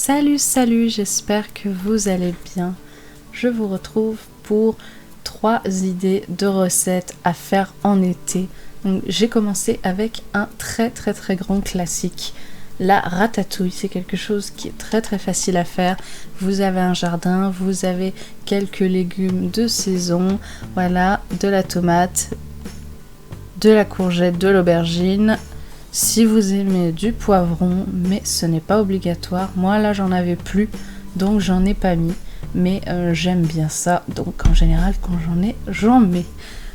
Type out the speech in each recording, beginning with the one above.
Salut, j'espère que vous allez bien. Je vous retrouve pour 3 idées de recettes à faire en été. Donc, j'ai commencé avec un très grand classique. La ratatouille, c'est quelque chose qui est très facile à faire. Vous avez un jardin, vous avez quelques légumes de saison, voilà, de la tomate, de la courgette, de l'aubergine. Si vous aimez du poivron, mais ce n'est pas obligatoire. Moi là j'en avais plus, donc j'en ai pas mis. Mais j'aime bien ça, donc en général quand j'en ai, j'en mets.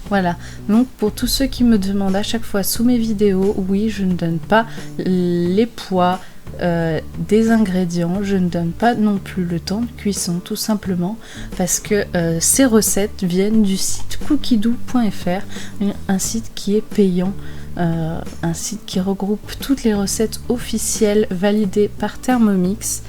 Voilà, donc pour tous ceux qui me demandent à chaque fois sous mes vidéos, oui, je ne donne pas les poids des ingrédients, je ne donne pas non plus le temps de cuisson, tout simplement parce que ces recettes viennent du site cookidoo.fr, un site qui est payant, un site qui regroupe toutes les recettes officielles validées par Thermomix.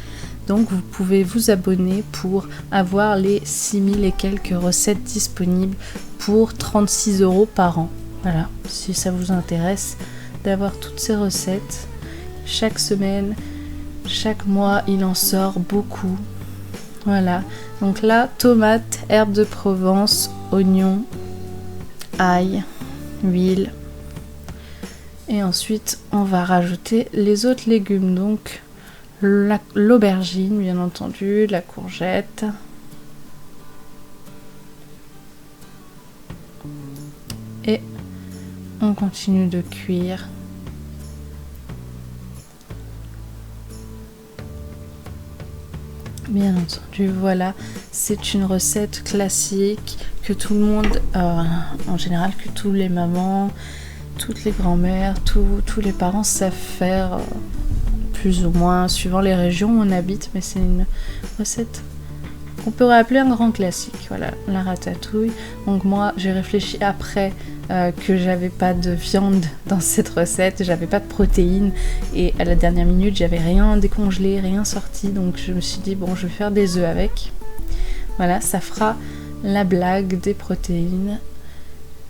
Donc vous pouvez vous abonner pour avoir les 6000 et quelques recettes disponibles pour 36 € par an. Voilà, si ça vous intéresse d'avoir toutes ces recettes. Chaque semaine, chaque mois, il en sort beaucoup. Voilà, donc là, tomates, herbes de Provence, oignons, ail, huile. Et ensuite, on va rajouter les autres légumes, donc l'aubergine, bien entendu, la courgette. Et on continue de cuire. Bien entendu, voilà, c'est une recette classique que tout le monde, en général, que tous les mamans, toutes les grand-mères, tous les parents savent faire, plus ou moins, suivant les régions où on habite, mais c'est une recette qu'on peut appeler un grand classique. Voilà, la ratatouille. Donc moi, j'ai réfléchi après que j'avais pas de viande dans cette recette, j'avais pas de protéines, et à la dernière minute, j'avais rien décongelé, rien sorti, donc je me suis dit, bon, je vais faire des œufs avec. Voilà, ça fera la blague des protéines.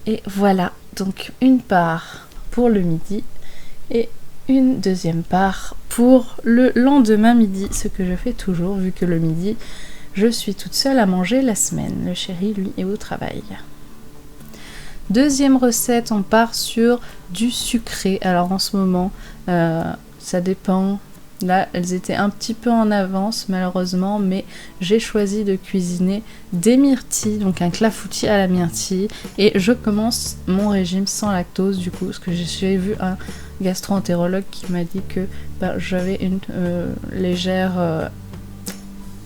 Et voilà, donc une part pour le midi et une deuxième part pour le lendemain midi, ce que je fais toujours vu que le midi je suis toute seule à manger la semaine. Le chéri lui est au travail. Deuxième recette, on part sur du sucré. Alors en ce moment ça dépend. Là, elles étaient un petit peu en avance malheureusement, mais j'ai choisi de cuisiner des myrtilles, donc un clafoutis à la myrtille, et je commence mon régime sans lactose du coup, parce que j'ai vu un gastro-entérologue qui m'a dit que j'avais une légère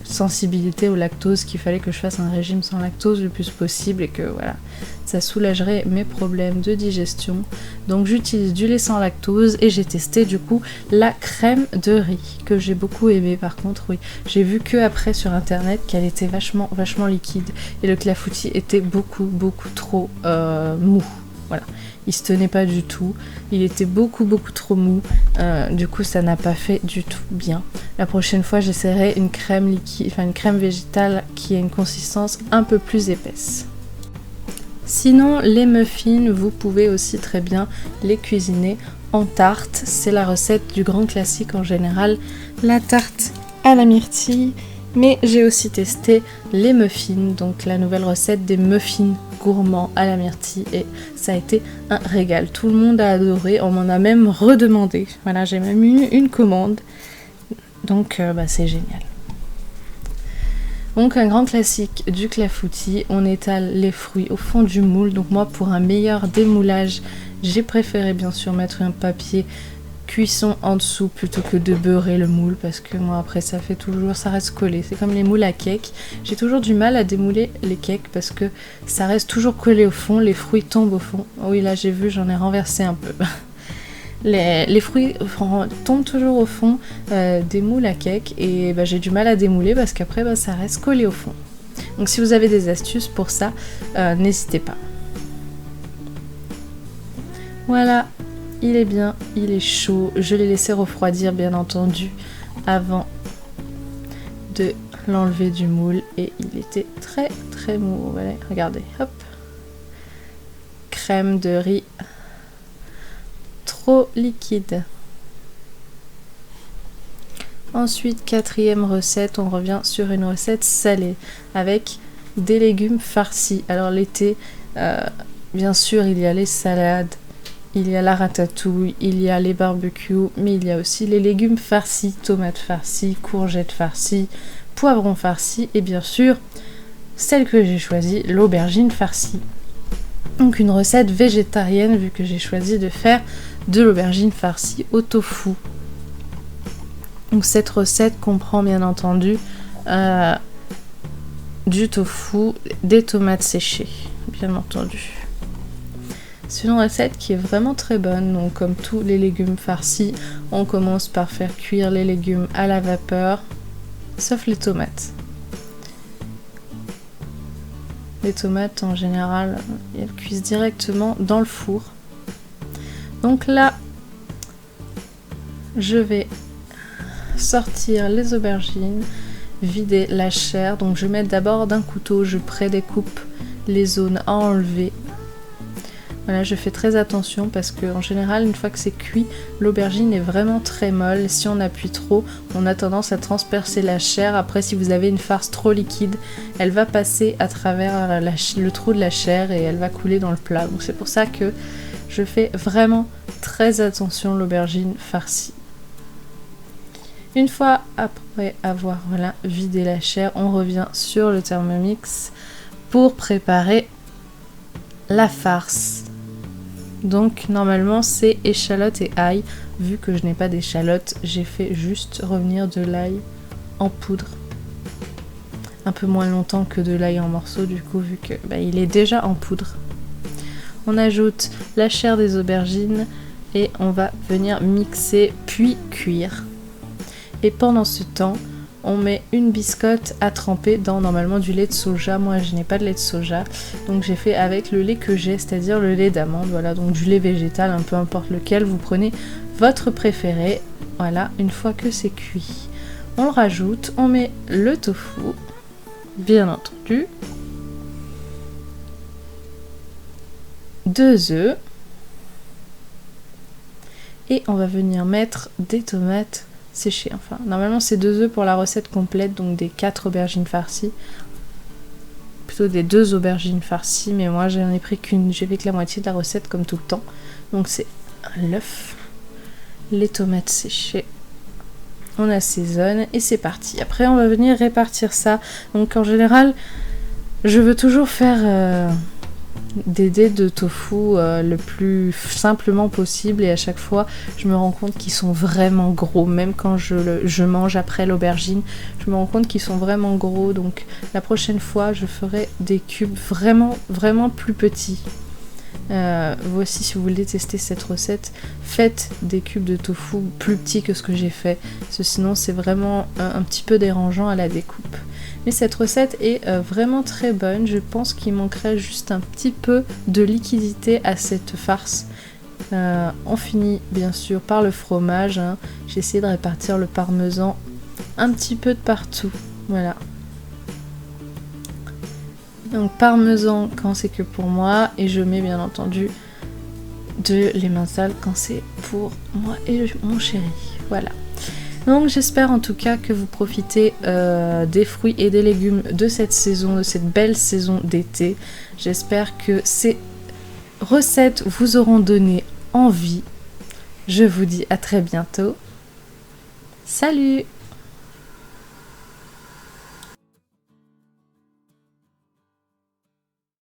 sensibilité au lactose, qu'il fallait que je fasse un régime sans lactose le plus possible et que voilà, ça soulagerait mes problèmes de digestion. Donc j'utilise du lait sans lactose et j'ai testé du coup la crème de riz que j'ai beaucoup aimé. Par contre, oui, j'ai vu que après sur internet qu'elle était vachement liquide et le clafoutis était beaucoup trop mou. Voilà, il se tenait pas du tout, il était beaucoup trop mou, du coup ça n'a pas fait du tout bien. La prochaine fois j'essaierai une crème liquide, enfin une crème végétale qui a une consistance un peu plus épaisse. Sinon les muffins, vous pouvez aussi très bien les cuisiner en tarte, c'est la recette du grand classique en général, la tarte à la myrtille. Mais j'ai aussi testé les muffins, donc la nouvelle recette des muffins gourmands à la myrtille, et ça a été un régal. Tout le monde a adoré, on m'en a même redemandé. Voilà, j'ai même eu une commande, donc c'est génial. Donc un grand classique du clafoutis, on étale les fruits au fond du moule. Donc moi, pour un meilleur démoulage, j'ai préféré bien sûr mettre un papier cuisson en dessous plutôt que de beurrer le moule, parce que moi après ça reste collé. C'est comme les moules à cake, j'ai toujours du mal à démouler les cakes parce que ça reste toujours collé au fond, les fruits tombent au fond. Oui, là j'ai vu, j'en ai renversé un peu. Les fruits tombent toujours au fond des moules à cake, et j'ai du mal à démouler parce qu'après ça reste collé au fond. Donc si vous avez des astuces pour ça, n'hésitez pas. Voilà, il est bien, il est chaud. Je l'ai laissé refroidir bien entendu avant de l'enlever du moule, et il était très mou. Voilà, regardez, hop. Crème de riz trop liquide. Ensuite, quatrième recette, on revient sur une recette salée avec des légumes farcis. Alors l'été, bien sûr, il y a les salades, il y a la ratatouille, il y a les barbecues, mais il y a aussi les légumes farcis, tomates farcies, courgettes farcies, poivrons farcis et bien sûr, celle que j'ai choisie, l'aubergine farcie. Donc une recette végétarienne vu que j'ai choisi de faire de l'aubergine farcie au tofu. Donc cette recette comprend bien entendu du tofu, des tomates séchées, bien entendu. C'est une recette qui est vraiment très bonne, donc comme tous les légumes farcis, on commence par faire cuire les légumes à la vapeur, sauf les tomates. Les tomates en général, elles cuisent directement dans le four. Donc là, je vais sortir les aubergines, vider la chair. Donc je mets d'abord d'un couteau, je prédécoupe les zones à enlever. Voilà, je fais très attention parce que en général, une fois que c'est cuit, l'aubergine est vraiment très molle. Si on appuie trop, on a tendance à transpercer la chair. Après, si vous avez une farce trop liquide, elle va passer à travers le trou de la chair et elle va couler dans le plat. Donc c'est pour ça que je fais vraiment très attention à l'aubergine farcie. Une fois après avoir vidé la chair, on revient sur le Thermomix pour préparer la farce. Donc normalement c'est échalote et ail. Vu que je n'ai pas d'échalote, j'ai fait juste revenir de l'ail en poudre. Un peu moins longtemps que de l'ail en morceaux du coup vu que il est déjà en poudre. On ajoute la chair des aubergines et on va venir mixer puis cuire. Et pendant ce temps, on met une biscotte à tremper dans normalement du lait de soja. Moi, je n'ai pas de lait de soja, donc j'ai fait avec le lait que j'ai, c'est-à-dire le lait d'amande. Voilà, donc du lait végétal, un peu importe lequel, vous prenez votre préféré. Voilà, une fois que c'est cuit, on le rajoute, on met le tofu, bien entendu, 2 œufs, et on va venir mettre des tomates séchées. Enfin, normalement c'est 2 œufs pour la recette complète, donc des 4 aubergines farcies. Plutôt des 2 aubergines farcies, mais moi j'en ai pris qu'une, j'ai fait que la moitié de la recette comme tout le temps. Donc c'est l'œuf, les tomates séchées, on assaisonne et c'est parti. Après on va venir répartir ça. Donc en général, je veux toujours faire des dés de tofu le plus simplement possible, et à chaque fois je me rends compte qu'ils sont vraiment gros. Même quand je mange après l'aubergine, je me rends compte qu'ils sont vraiment gros. Donc la prochaine fois je ferai des cubes vraiment vraiment plus petits. Vous aussi, si vous voulez tester cette recette, faites des cubes de tofu plus petits que ce que j'ai fait, parce que sinon c'est vraiment un petit peu dérangeant à la découpe. Mais cette recette est vraiment très bonne. Je pense qu'il manquerait juste un petit peu de liquidité à cette farce. On finit bien sûr par le fromage, hein. J'ai essayé de répartir le parmesan un petit peu de partout. Voilà. Donc parmesan quand c'est que pour moi, et je mets bien entendu de l'emmental quand c'est pour moi et mon chéri. Voilà. Donc j'espère en tout cas que vous profitez des fruits et des légumes de cette saison, de cette belle saison d'été. J'espère que ces recettes vous auront donné envie. Je vous dis à très bientôt. Salut!